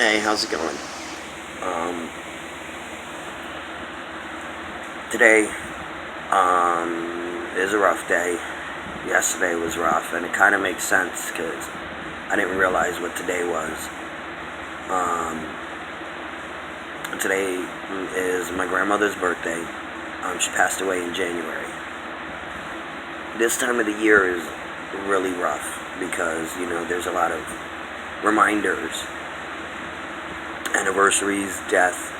Hey, how's it going? Um, Today is a rough day. Yesterday was rough, and it kind of makes sense because I didn't realize what today was. Um, Today is my grandmother's birthday. She passed away in January. This time of the year is really rough because, there's a lot of reminders, anniversaries, death.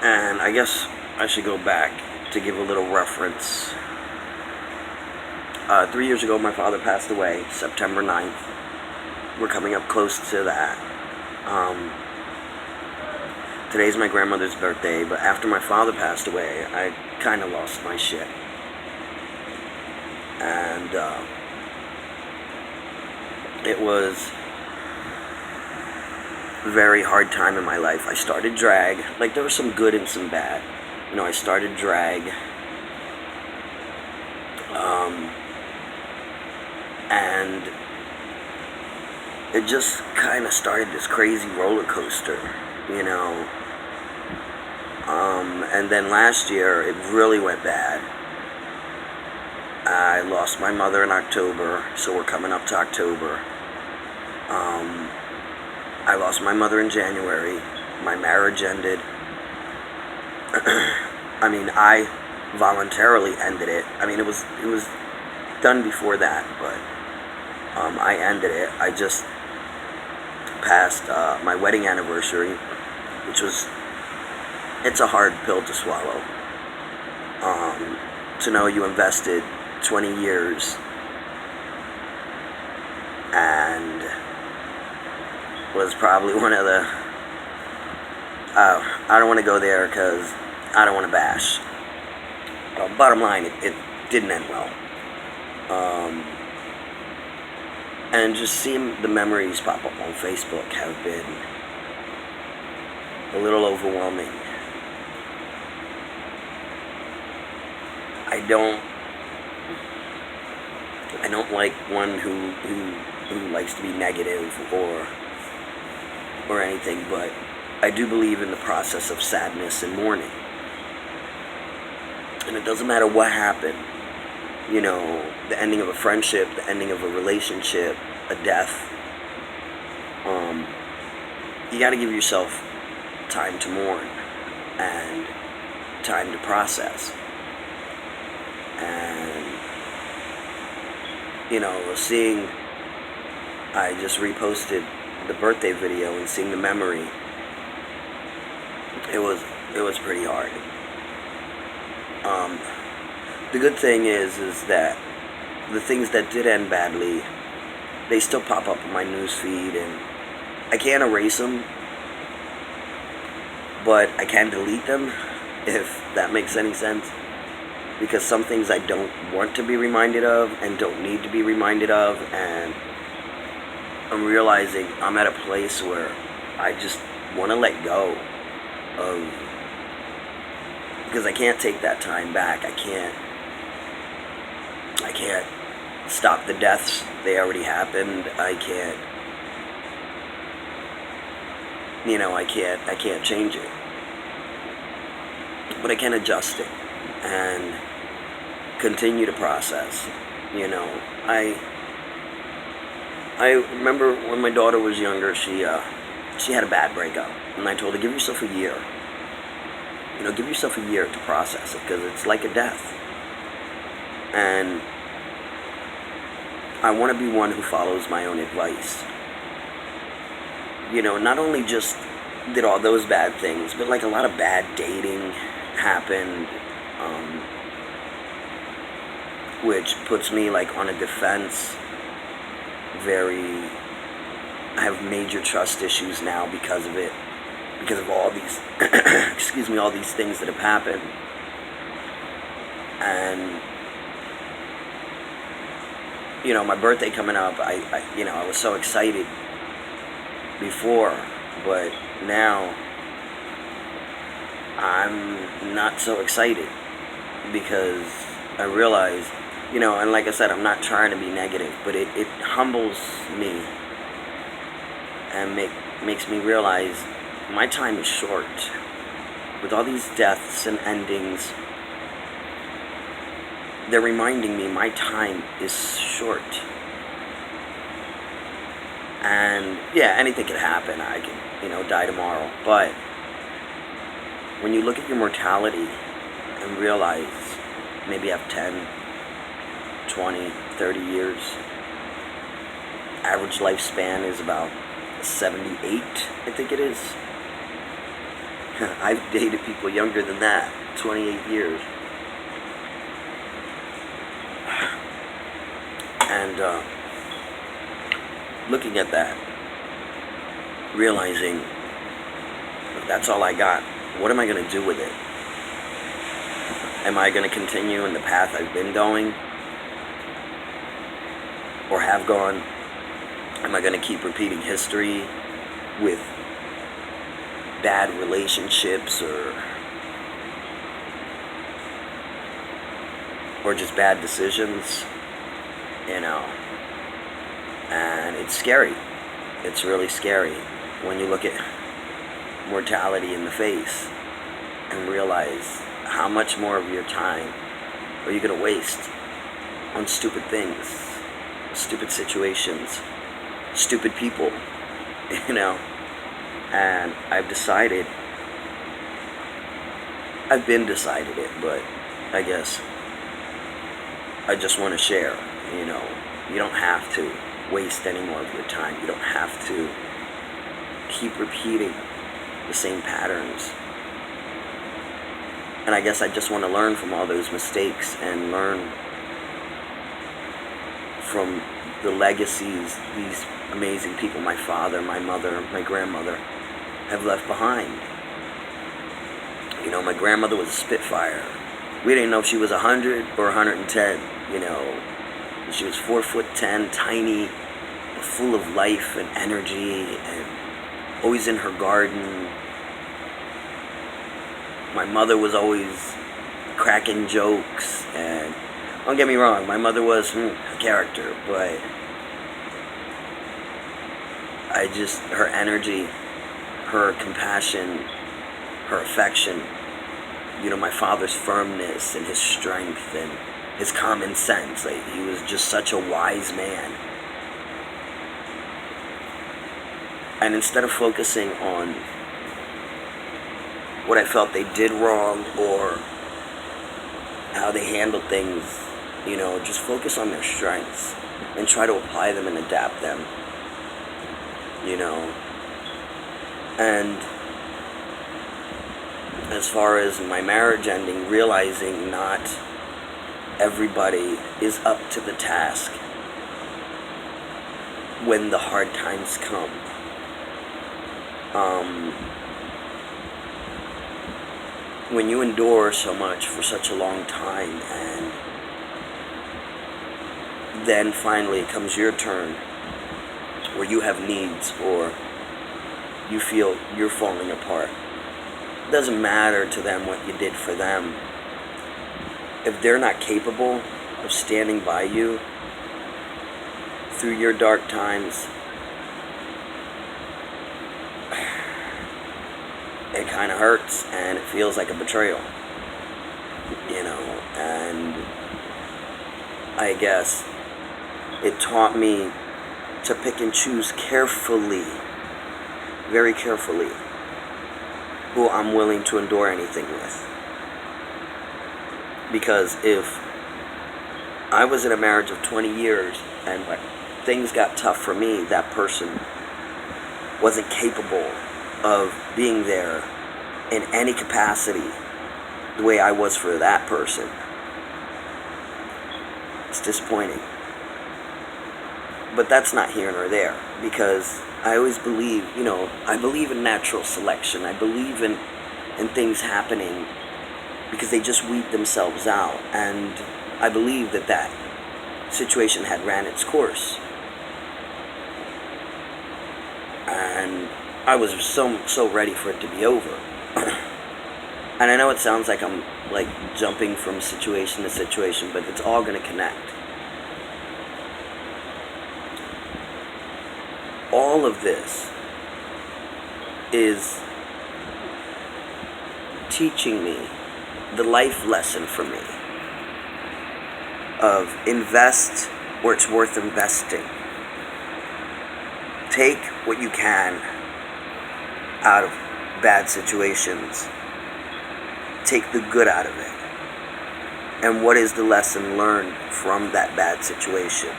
And I guess I should go back to give a little reference. 3 years ago, my father passed away, September 9th. We're coming up close to that. Today's my grandmother's birthday, but after my father passed away, I kind of lost my shit. And it was a very hard time in my life. I started drag. Like, there was some good and some bad. I started drag. And it just kind of started this crazy roller coaster, And then last year, it really went bad. I lost my mother in October, so we're coming up to October. I lost my mother in January. My marriage ended. I voluntarily ended it. It was done before that, but I ended it. I just passed my wedding anniversary, which was, it's a hard pill to swallow. To know you invested 20 years and was probably one of the, I don't want to go there because I don't want to bash. Bottom line, it didn't end well. And just seeing the memories pop up on Facebook have been a little overwhelming. I don't like one who likes to be negative or anything, but I do believe in the process of sadness and mourning. And it doesn't matter what happened, the ending of a friendship, the ending of a relationship, a death. You got to give yourself time to mourn and time to process. And, seeing, I just reposted the birthday video and seeing the memory, it was pretty hard. The good thing is that the things that did end badly, they still pop up in my news feed, and I can't erase them, but I can delete them, if that makes any sense. Because some things I don't want to be reminded of and don't need to be reminded of, and I'm realizing I'm at a place where I just want to let go of, because I can't take that time back. I can't stop the deaths. They already happened. I can't change it. But I can adjust it and continue to process. I remember when my daughter was younger, she had a bad breakup, and I told her, give yourself a year. Give yourself a year to process it, because it's like a death. And I want to be one who follows my own advice. Not only just did all those bad things, but like a lot of bad dating happened, which puts me like on a defense. I have major trust issues now because of it, because of all these, all these things that have happened. And, my birthday coming up, I was so excited before, but now I'm not so excited, because I realize And like I said, I'm not trying to be negative, but it humbles me and makes me realize my time is short. With all these deaths and endings, they're reminding me my time is short. And yeah, anything could happen. I can, die tomorrow. But when you look at your mortality and realize maybe you have 10, 20, 30 years, average lifespan is about 78, I think it is. I've dated people younger than that, 28 years. And looking at that, realizing if that's all I got, what am I going to do with it? Am I going to continue in the path I've been going? Or have gone? Am I going to keep repeating history with bad relationships or just bad decisions? And it's scary. It's really scary when you look at mortality in the face and realize how much more of your time are you going to waste on stupid things, stupid situations, stupid people, And I've been decided it, but I guess I just want to share, you don't have to waste any more of your time. You don't have to keep repeating the same patterns. And I guess I just want to learn from all those mistakes and learn from the legacies these amazing people, my father, my mother, my grandmother, have left behind. My grandmother was a Spitfire. We didn't know if she was 100 or 110, She was 4'10", tiny, but full of life and energy, and always in her garden. My mother was always cracking jokes, and don't get me wrong, my mother was a character, but her energy, her compassion, her affection, my father's firmness and his strength and his common sense. He was just such a wise man. And instead of focusing on what I felt they did wrong or how they handled things, just focus on their strengths and try to apply them and adapt them, And as far as my marriage ending, realizing not everybody is up to the task when the hard times come. When you endure so much for such a long time, and then finally comes your turn where you have needs or you feel you're falling apart, it doesn't matter to them what you did for them. If they're not capable of standing by you through your dark times, it kind of hurts and it feels like a betrayal, and I guess it taught me to pick and choose carefully, very carefully, who I'm willing to endure anything with. Because if I was in a marriage of 20 years and when things got tough for me, that person wasn't capable of being there in any capacity the way I was for that person, it's disappointing. But that's not here nor there, because I always believe, I believe in natural selection. I believe in things happening because they just weed themselves out. And I believe that situation had ran its course. And I was so ready for it to be over. And I know it sounds like I'm like jumping from situation to situation, but it's all going to connect. All of this is teaching me the life lesson for me of invest where it's worth investing. Take what you can out of bad situations. Take the good out of it. And what is the lesson learned from that bad situation?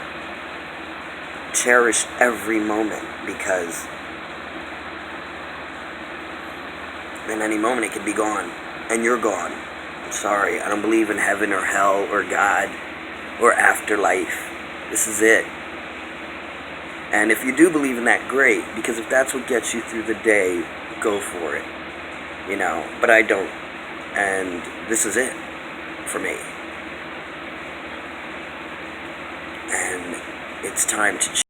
Cherish every moment, because in any moment it could be gone, and you're gone. I'm sorry, I don't believe in heaven or hell or God or afterlife. This is it. And if you do believe in that, great, because if that's what gets you through the day, go for it. But I don't. And this is it for me. And it's time to